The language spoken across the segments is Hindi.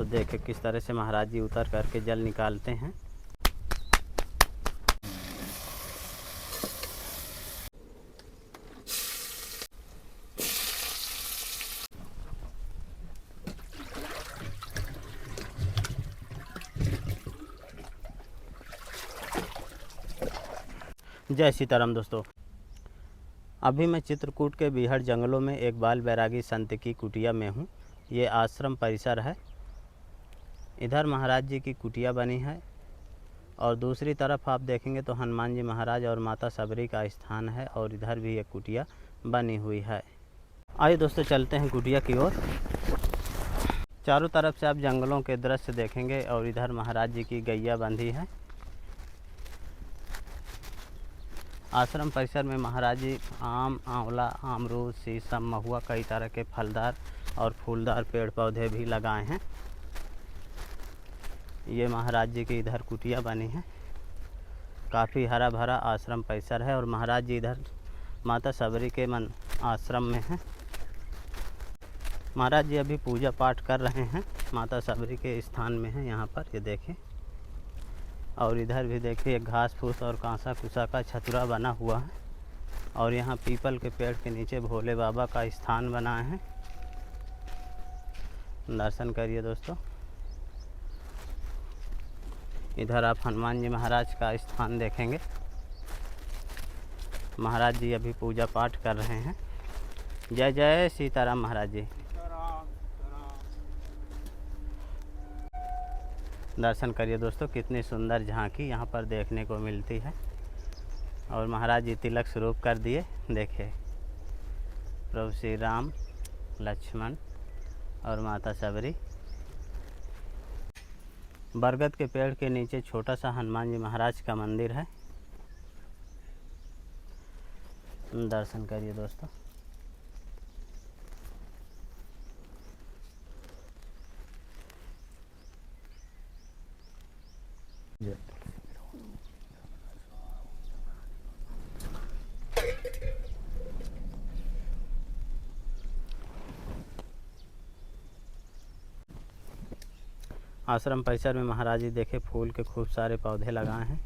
देखें किस तरह से महाराज जी उतर करके जल निकालते हैं। जय सीताराम दोस्तों, अभी मैं चित्रकूट के बीहड़ जंगलों में एक बाल बैरागी संत की कुटिया में हूँ। ये आश्रम परिसर है। इधर महाराज जी की कुटिया बनी है और दूसरी तरफ आप देखेंगे तो हनुमान जी महाराज और माता सबरी का स्थान है और इधर भी एक कुटिया बनी हुई है। आइए दोस्तों चलते हैं कुटिया की ओर। चारों तरफ से आप जंगलों के दृश्य देखेंगे और इधर महाराज जी की गैया बंधी है। आश्रम परिसर में महाराज जी आम, आंवला, अमरूद, शीशम, महुआ कई तरह के फलदार और फूलदार पेड़ पौधे भी लगाए हैं। ये महाराज जी की इधर कुटिया बनी है। काफ़ी हरा भरा आश्रम परिसर है और महाराज जी इधर माता सबरी के आश्रम में हैं। महाराज जी अभी पूजा पाठ कर रहे हैं, माता सबरी के स्थान में हैं यहाँ पर, ये देखें। और इधर भी देखिए घास फूस और कांसा कुसा का छतुरा बना हुआ है और यहाँ पीपल के पेड़ के नीचे भोले बाबा का स्थान बना है। दर्शन करिए दोस्तों। इधर आप हनुमान जी महाराज का स्थान देखेंगे। महाराज जी अभी पूजा पाठ कर रहे हैं। जय जय सीताराम महाराज जी। दर्शन करिए दोस्तों, कितनी सुंदर झांकी यहाँ पर देखने को मिलती है। और महाराज जी तिलक स्वरूप कर दिए। देखिए प्रभु श्री राम, लक्ष्मण और माता सबरी। बरगद के पेड़ के नीचे छोटा सा हनुमान जी महाराज का मंदिर है। दर्शन करिए दोस्तों। आश्रम परिसर में महाराज जी देखे फूल के खूब सारे पौधे लगाए हैं।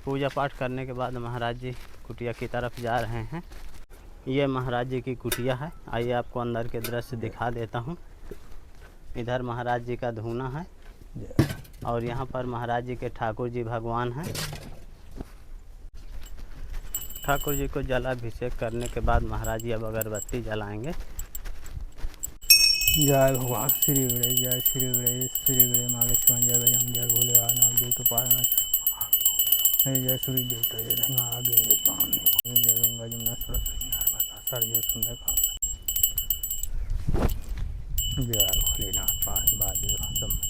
पूजा पाठ करने के बाद महाराज जी कुटिया की तरफ जा रहे हैं। ये महाराज जी की कुटिया है। आइए आपको अंदर के दृश्य दिखा देता हूँ। इधर महाराज जी का धूना है और यहाँ पर महाराज जी के ठाकुर जी भगवान हैं। ठाकुर जी को जलाभिषेक करने के बाद महाराज जी अब अगरबत्ती जलाएंगे। जय भगवान श्री गणेश, जय श्री गणेश, श्री गणेश माँ लक्ष्मण, जय बजरंग, जय भोलेनाथ, नाम देव तो पालन, जय सूर्य देवता, जय धन्यवाद आगे जय गंगा जमुना सरस्वती नर्मदा सरजय सुंदर कांत, जय भोलेनाथ पास बादेव सब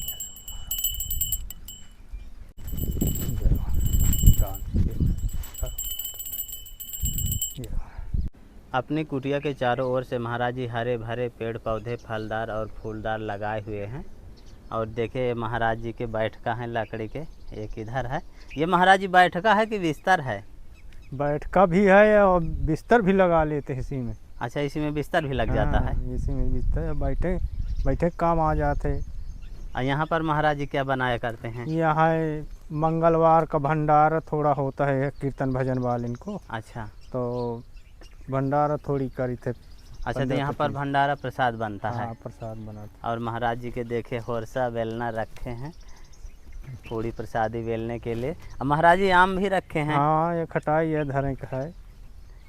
अपनी कुटिया के चारों ओर से महाराज जी हरे भरे पेड़ पौधे फलदार और फूलदार लगाए हुए हैं। और देखिए महाराज जी के बैठका हैं लकड़ी के, एक इधर है। ये महाराज जी बैठका है कि बिस्तर है? बैठका भी है और बिस्तर भी लगा लेते हैं इसी में। अच्छा, इसी में बिस्तर भी लग जाता है? इसी में बिस्तर, बैठे बैठे काम आ जाते। और यहाँ पर महाराज जी क्या बनाया करते हैं? यहाँ मंगलवार का भंडारा थोड़ा होता है कीर्तन भजन वाले इनको। अच्छा, तो भंडारा थोड़ी करी थे। अच्छा, तो यहाँ पर भंडारा प्रसाद बनता है? हाँ, प्रसाद बनाता। और महाराज जी के देखे होरसा बेलना रखे हैं पूड़ी प्रसादी बेलने के लिए। और महाराज जी आम भी रखे हैं? हाँ, ये खटाई है, धरे का है।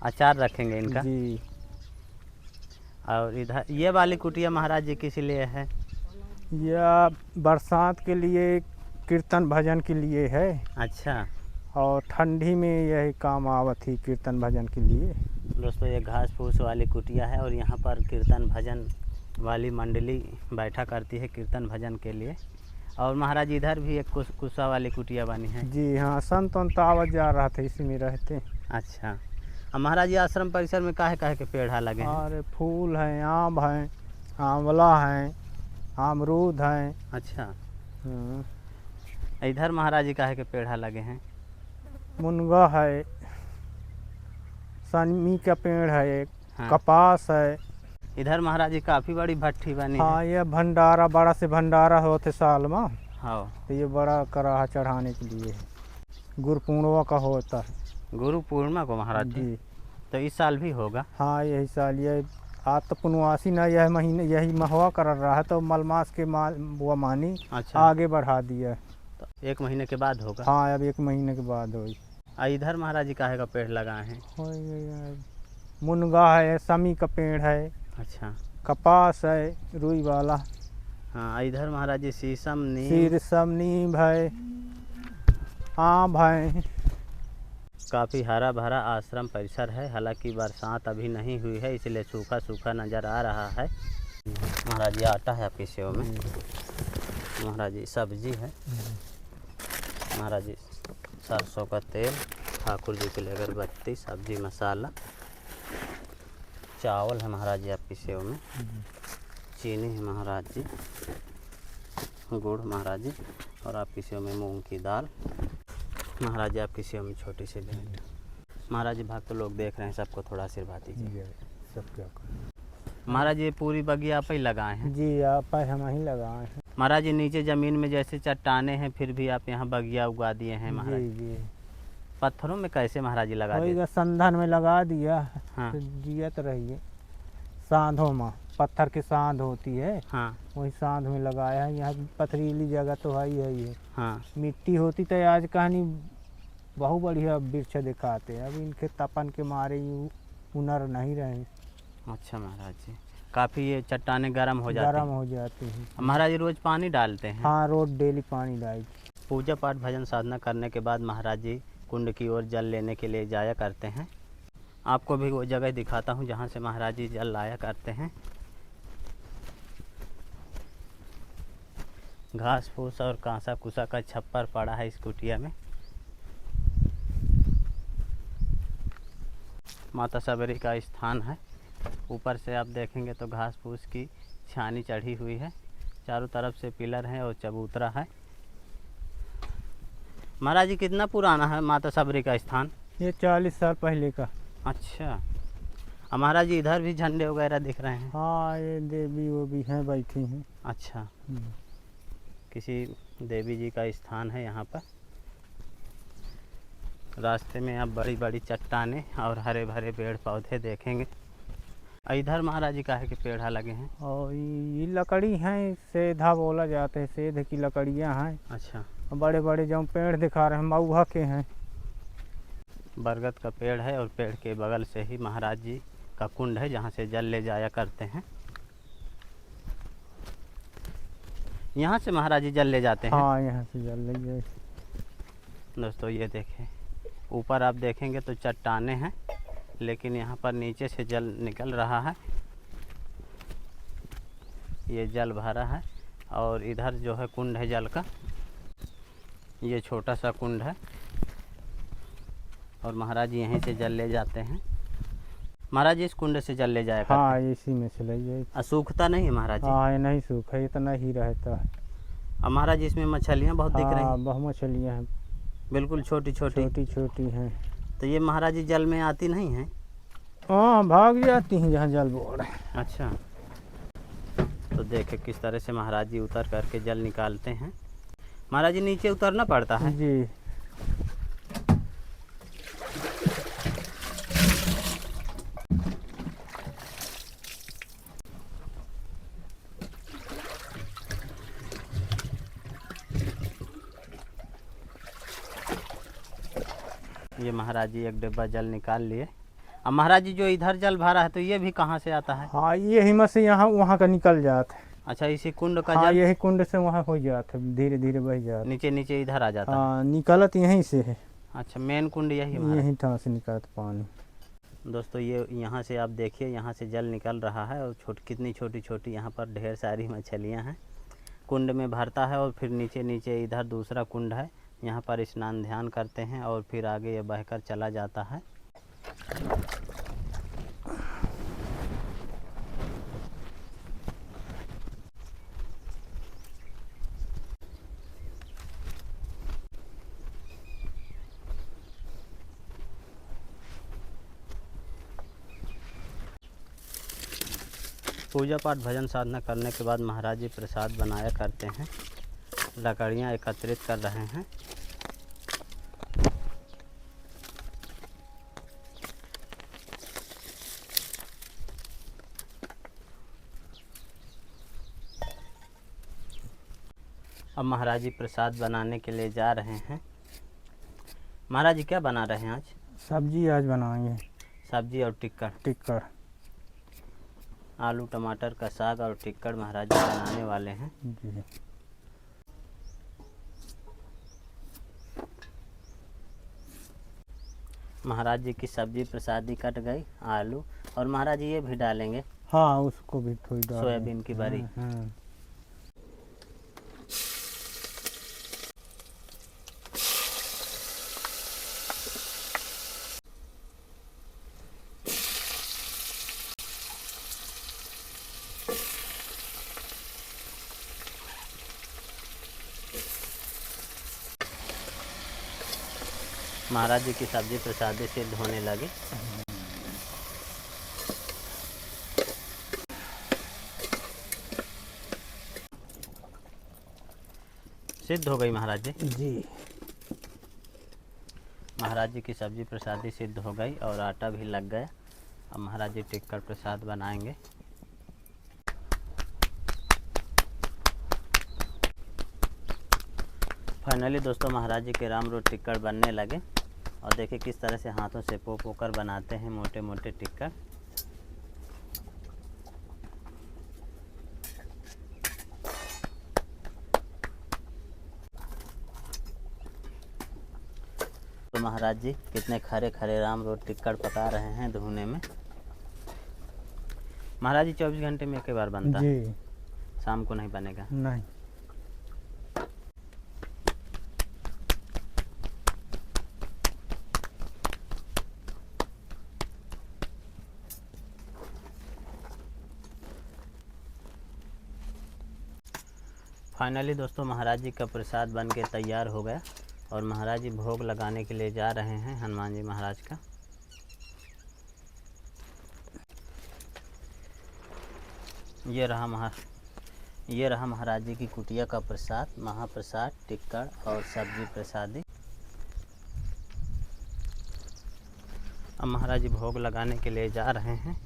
अचार रखेंगे इनका जी। और इधर ये वाली कुटिया महाराज जी किस लिए है? यह बरसात के लिए, कीर्तन भजन के लिए है। अच्छा, और ठंडी में यही काम आवत ही कीर्तन भजन के लिए। दोस्तों ये घास फूस वाली कुटिया है और यहाँ पर कीर्तन भजन वाली मंडली बैठा करती है कीर्तन भजन के लिए। और महाराज इधर भी एक कुसा वाली कुटिया बनी है। जी हाँ, संत आवत जा रहा था, इसी में रहते। अच्छा, और महाराज जी आश्रम परिसर में काहे काहे के पेड़ लगे हैं? अरे फूल हैं, आम हैं, आंवला हैं, अमरूद हैं। अच्छा, इधर महाराज जी काहे के पेड़ लगे हैं? मुनगा है, सनमी का पेड़ है एक, हाँ। कपास है। इधर महाराज जी काफ़ी बड़ी भट्ठी बनी हाँ है। ये भंडारा, बड़ा से भंडारा होते साल में, हाँ। तो ये बड़ा कराहा चढ़ाने के लिए है। गुरुपूर्णिमा का होता है। गुरु पूर्णिमा को महाराज जी? जी तो इस साल भी होगा? हाँ यही साल, ये आज तो पुनवासी ना, यह महीने यही महुआ कर रहा है, तो मलमास के वो मानी अच्छा। आगे बढ़ा दिया है। तो 1 महीने के बाद होगा? हाँ अब 1 महीने के बाद होगी। इधर महाराज जी काहे का पेड़ लगाए हैं? मुनगा है, समी का पेड़ है, अच्छा। कपास है रुई वाला। हाँ, इधर महाराज जी शीशम, नीम, शीशम, नीम है, आम है। काफ़ी हरा भरा आश्रम परिसर है। हालांकि बरसात अभी नहीं हुई है, इसलिए सूखा सूखा नज़र आ रहा है। महाराज जी आटा है आपकी सेव में, महाराज जी सब्जी है, महाराज जी सरसों का तेल, ठाकुर जी के लिए अगरबत्ती, सब्जी मसाला, चावल है महाराज जी आपकी सेव में, चीनी है महाराज जी, गुड़ महाराज जी, और आपकी सेव में मूंग की दाल। महाराज जी आपकी सेव में छोटी सी भेंट। महाराज जी भक्त लोग देख रहे हैं, सबको थोड़ा आशीर्वाद दीजिए। सब क्या करें महाराज जी पूरी बगिया आप ही लगाए हैं? जी, आप हम ही लगाए हैं। महाराज जी नीचे ज़मीन में जैसे चट्टाने हैं, फिर भी आप यहाँ बगिया उगा दिए हैं महाराज। जी जी, पत्थरों में कैसे महाराज जी लगा दिए? वही संधान में लगा दिया। हाँ। तो जियत रहिए। सांधों में पत्थर की सांध होती है, हाँ वही सांध में लगाया है। यहाँ पथरीली जगह तो है ही है ये। हाँ। मिट्टी होती तो आज कहानी बहुत बढ़िया वृक्ष दिखाते हैं। अब इनके तपन के मारे ये हुनर नहीं रहे। अच्छा महाराज जी, काफ़ी ये चट्टाने गर्म हो जाती गर्म हैं। हो जाती हैं। महाराज जी रोज़ पानी डालते हैं? हाँ रोज डेली पानी डाली। पूजा पाठ भजन साधना करने के बाद महाराज जी कुंड की ओर जल लेने के लिए जाया करते हैं। आपको भी वो जगह दिखाता हूँ जहाँ से महाराज जी जल लाया करते हैं। घास फूस और कांसा कुसा का छप्पर पड़ा है इस कुटिया में। माता सबरी का स्थान है। ऊपर से आप देखेंगे तो घास फूस की छानी चढ़ी हुई है, चारों तरफ से पिलर हैं और चबूतरा है। महाराज जी कितना पुराना है माता सबरी का स्थान? ये 40 साल पहले का। अच्छा। और महाराज जी इधर भी झंडे वगैरह दिख रहे हैं? हाँ ये देवी वो भी हैं, बैठी हैं। अच्छा, किसी देवी जी का स्थान है यहाँ पर। रास्ते में आप बड़ी बड़ी चट्टानें और हरे भरे पेड़ पौधे देखेंगे। इधर महाराज जी काहे के पेड़ लगे हैं? और ये लकड़ी हैं, सेधा बोला जाता है, सेध की लकड़ियाँ हैं। अच्छा। बड़े बड़े जो पेड़ दिखा रहे हैं मऊहा के हैं। बरगद का पेड़ है और पेड़ के बगल से ही महाराज जी का कुंड है जहाँ से जल ले जाया करते हैं। यहाँ से महाराज जी जल ले जाते हैं? हाँ यहाँ से जल ले जाए। दोस्तों ये देखें, ऊपर आप देखेंगे तो चट्टाने हैं, लेकिन यहाँ पर नीचे से जल निकल रहा है। ये जल भरा है और इधर जो है कुंड है जल का, ये छोटा सा कुंड है और महाराज जी यहीं से जल ले जाते हैं। महाराज जी इस कुंड से जल ले जाया करते हैं? हाँ इसी में से ले जाए। सूखता नहीं है महाराज जी? हाँ ये नहीं सूखा, इतना ही रहता है। और महाराज जी इसमें मछलियाँ बहुत दिख रही हैं? हाँ बहुत मछलियाँ हैं, बिल्कुल छोटी छोटी छोटी छोटी हैं। तो ये महाराज जी जल में आती नहीं हैं? हाँ भाग जाती हैं जहाँ जल बोल रहे हैं। अच्छा, तो देखे किस तरह से महाराज जी उतर करके जल निकालते हैं। महाराज जी नीचे उतरना पड़ता है? जी। ये महाराज जी एक डिब्बा जल निकाल लिए। अब महाराज जी जो इधर जल भरा है तो ये भी कहाँ से आता है? हाँ ये हिम्मत से यहाँ वहाँ का निकल जाता है। अच्छा, इसी कुंड का हाँ जल यही कुंड से वहाँ हो जाता है, धीरे धीरे बह जाता है। नीचे नीचे इधर आ जाता है? हाँ निकलत यहीं से है। अच्छा, मेन कुंड यही महाराज? यहीं ठां से निकलत पानी। दोस्तों ये यहाँ से आप देखिए, यहाँ से जल निकल रहा है और कितनी छोटी छोटी यहाँ पर ढेर सारी मछलियाँ हैं। कुंड में भरता है और फिर नीचे नीचे इधर दूसरा कुंड है, यहाँ पर स्नान ध्यान करते हैं और फिर आगे ये बहकर चला जाता है। पूजा पाठ भजन साधना करने के बाद महाराज जी प्रसाद बनाया करते हैं। लकड़ियाँ एकत्रित कर रहे हैं। अब महाराज जी प्रसाद बनाने के लिए जा रहे हैं। महाराज जी क्या बना रहे हैं आज? सब्जी आज बनाएंगे। सब्जी और टिक्कर आलू टमाटर का साग और टिक्कर महाराज जी बनाने वाले हैं। जी। महाराज जी की सब्जी प्रसादी कट गई, आलू, और महाराज जी ये भी डालेंगे। हाँ, उसको भी थोड़ी डाल सोयाबीन की बरी। महाराज जी की सब्जी प्रसादी सिद्ध होने लगी। सिद्ध हो गई महाराज जी। जी। महाराज जी की सब्जी प्रसादी सिद्ध हो गई और आटा भी लग गया। अब महाराज जी टिक्कर प्रसाद बनाएंगे। फाइनली दोस्तों महाराज जी के राम रोट टिक्कर बनने लगे और देखिए किस तरह से हाथों से पो कर बनाते हैं मोटे मोटे टिक्कर। तो महाराज जी कितने खरे खरे राम रोट टिक्कर पका रहे हैं धुने में। महाराज जी 24 घंटे में एक बार बनता है? जी। शाम को नहीं बनेगा? नहीं। फाइनली दोस्तों महाराज जी का प्रसाद बन के तैयार हो गया और महाराज जी भोग लगाने के लिए जा रहे हैं हनुमान जी महाराज का। ये रहा महाराज जी की कुटिया का प्रसाद, महाप्रसाद, टिक्कर और सब्जी प्रसादी। अब महाराज जी भोग लगाने के लिए जा रहे हैं।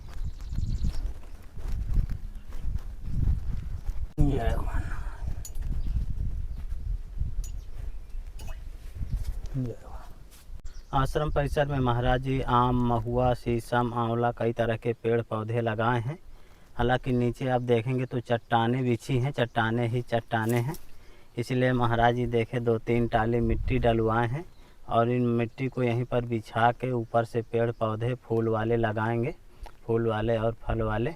आश्रम परिसर में महाराज जी आम, महुआ, शीशम, आंवला कई तरह के पेड़ पौधे लगाए हैं। हालांकि नीचे आप देखेंगे तो चट्टानें बिछी हैं, चट्टानें ही चट्टानें हैं। इसलिए महाराज जी देखे 2-3 टाली मिट्टी डलवाए हैं और इन मिट्टी को यहीं पर बिछा के ऊपर से पेड़ पौधे फूल वाले लगाएंगे, फूल वाले और फल वाले।